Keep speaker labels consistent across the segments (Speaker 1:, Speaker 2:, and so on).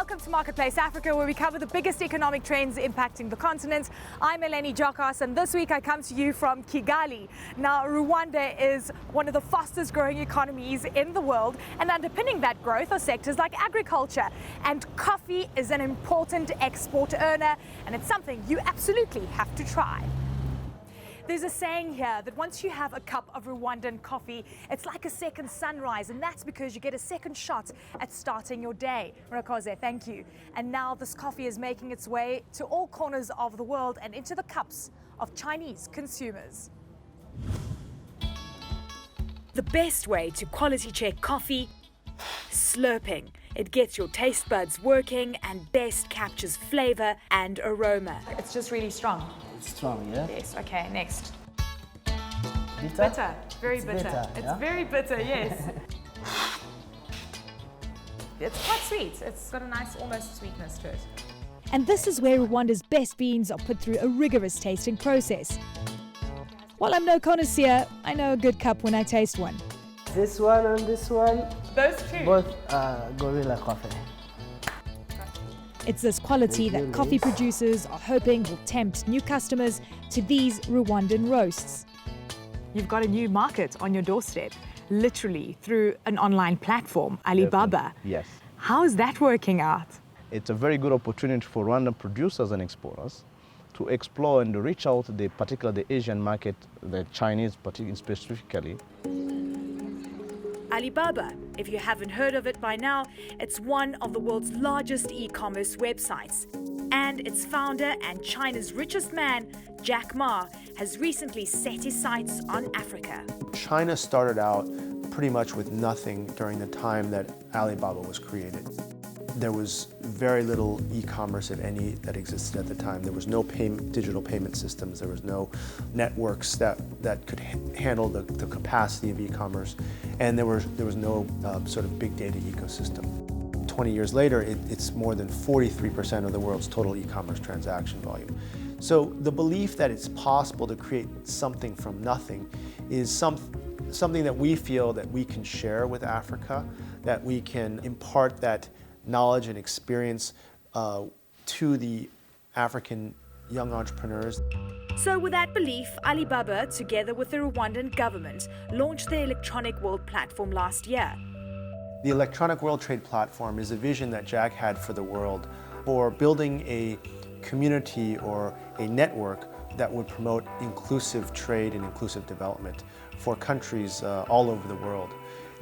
Speaker 1: Welcome to Marketplace Africa, where we cover the biggest economic trends impacting the continent. I'm Eleni Jokas, and this week I come to you from Kigali. Now, Rwanda is one of the fastest growing economies in the world, and underpinning that growth are sectors like agriculture. And coffee is an important export earner, and it's something you absolutely have to try. There's a saying here that once you have a cup of Rwandan coffee, it's like a second sunrise, and that's because you get a second shot at starting your day. Rakoze, thank you. And now this coffee is making its way to all corners of the world and into the cups of Chinese consumers. The best way to quality check coffee: slurping. It gets your taste buds working and best captures flavor and aroma. It's just really strong.
Speaker 2: It's strong, yeah?
Speaker 1: Yes, okay, next.
Speaker 2: Bitter?
Speaker 1: Bitter, very
Speaker 2: It's
Speaker 1: bitter.
Speaker 2: bitter,
Speaker 1: It's
Speaker 2: yeah?
Speaker 1: very bitter, yes. It's quite sweet. It's got a nice, almost sweetness to it. And this is where Rwanda's best beans are put through a rigorous tasting process. While I'm no connoisseur, I know a good cup when I taste one.
Speaker 2: This one and this one,
Speaker 1: Those two?
Speaker 2: both are gorilla coffee.
Speaker 1: It's this quality
Speaker 2: Thank you,
Speaker 1: that coffee
Speaker 2: Liz.
Speaker 1: producers are hoping will tempt new customers to these Rwandan roasts. You've got a new market on your doorstep, literally through an online platform, Alibaba.
Speaker 3: Yes.
Speaker 1: How is that working out?
Speaker 3: It's a very good opportunity for Rwandan producers and exporters to explore and reach out particularly the Asian market, the Chinese specifically.
Speaker 1: Alibaba, if you haven't heard of it by now, it's one of the world's largest e-commerce websites. And its founder and China's richest man, Jack Ma, has recently set his sights on Africa.
Speaker 4: China started out pretty much with nothing during the time that Alibaba was created. There was very little e-commerce, if any, that existed at the time. There was no digital payment systems. There was no networks that could handle the capacity of e-commerce. And there was no sort of big data ecosystem. 20 years later, it's more than 43% of the world's total e-commerce transaction volume. So the belief that it's possible to create something from nothing is something that we feel that we can share with Africa, that we can impart that knowledge and experience to the African young entrepreneurs.
Speaker 1: So with that belief, Alibaba, together with the Rwandan government, launched the Electronic World Platform last year.
Speaker 4: The Electronic World Trade Platform is a vision that Jack had for the world for building a community or a network that would promote inclusive trade and inclusive development for countries all over the world.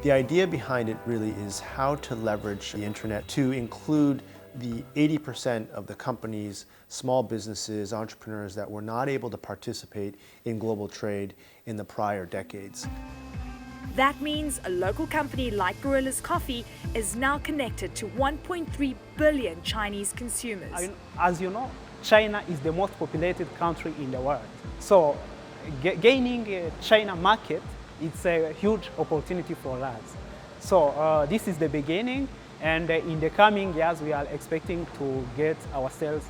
Speaker 4: The idea behind it really is how to leverage the internet to include the 80% of the companies, small businesses, entrepreneurs that were not able to participate in global trade in the prior decades.
Speaker 1: That means a local company like Gorilla Coffee is now connected to 1.3 billion Chinese consumers.
Speaker 5: As you know, China is the most populated country in the world. So gaining a China market, it's a huge opportunity for us. So this is the beginning, and in the coming years we are expecting to get our sales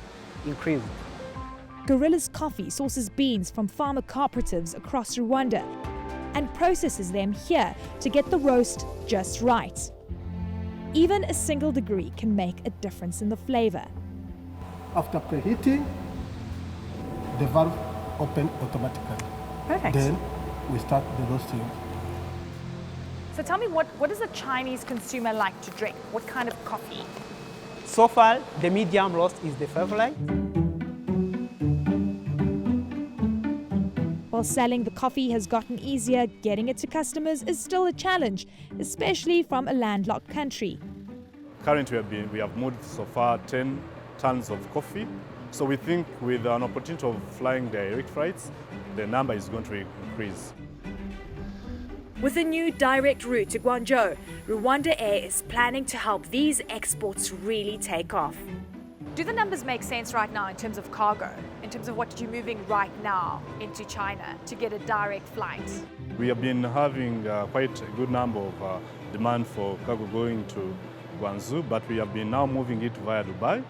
Speaker 5: increased.
Speaker 1: Gorilla's Coffee sources beans from farmer cooperatives across Rwanda and processes them here to get the roast just right. Even a single degree can make a difference in the flavor.
Speaker 6: After preheating, the valve opens automatically.
Speaker 1: Perfect.
Speaker 6: Then we start the roasting.
Speaker 1: So tell me, what does a Chinese consumer like to drink? What kind of coffee?
Speaker 5: So far, the medium roast is the favorite.
Speaker 1: While selling the coffee has gotten easier, getting it to customers is still a challenge, especially from a landlocked country.
Speaker 7: Currently, we have moved so far 10 tons of coffee. So we think with an opportunity of flying direct flights, the number is going to increase.
Speaker 1: With a new direct route to Guangzhou, RwandAir is planning to help these exports really take off. Do the numbers make sense right now in terms of cargo, in terms of what you're moving right now into China to get a direct flight?
Speaker 7: We have been having quite a good number of demand for cargo going to Guangzhou, but we have been now moving it via Dubai.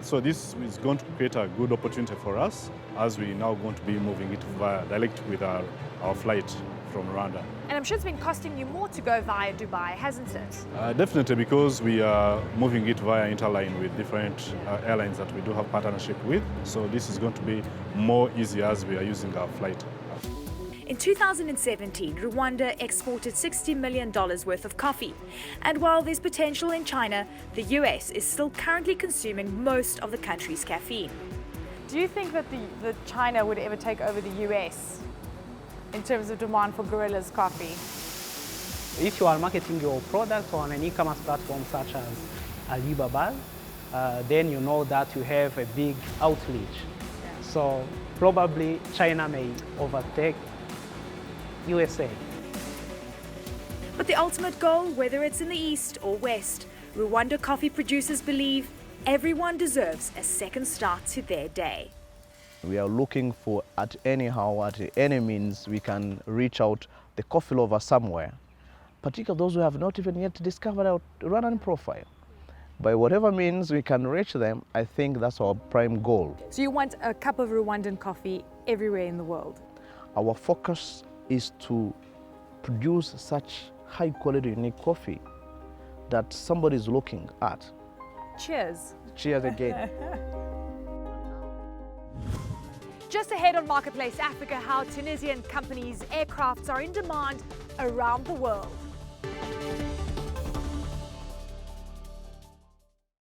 Speaker 7: So this is going to create a good opportunity for us as we now going to be moving it via direct with our flight from Rwanda.
Speaker 1: And I'm sure it's been costing you more to go via Dubai, hasn't it?
Speaker 7: Definitely, because we are moving it via interline with different airlines that we do have partnership with. So this is going to be more easy as we are using our flight.
Speaker 1: In 2017, Rwanda exported $60 million worth of coffee. And while there's potential in China, the US is still currently consuming most of the country's caffeine. Do you think that the China would ever take over the US in terms of demand for Gorilla's coffee?
Speaker 5: If you are marketing your product on an e-commerce platform such as Alibaba, then you know that you have a big outreach.
Speaker 1: Yeah.
Speaker 5: So probably China may overtake USA.
Speaker 1: But the ultimate goal, whether it's in the East or West, Rwanda coffee producers believe everyone deserves a second start to their day.
Speaker 3: We are looking for, at any means, we can reach out the coffee lover somewhere, particularly those who have not even yet discovered our Rwandan profile. By whatever means we can reach them, I think that's our prime goal.
Speaker 1: So you want a cup of Rwandan coffee everywhere in the world?
Speaker 3: Our focus is to produce such high quality, unique coffee that somebody is looking at.
Speaker 1: Cheers.
Speaker 3: Cheers again.
Speaker 1: Just ahead on Marketplace Africa, how Tunisian companies' aircrafts are in demand around the world.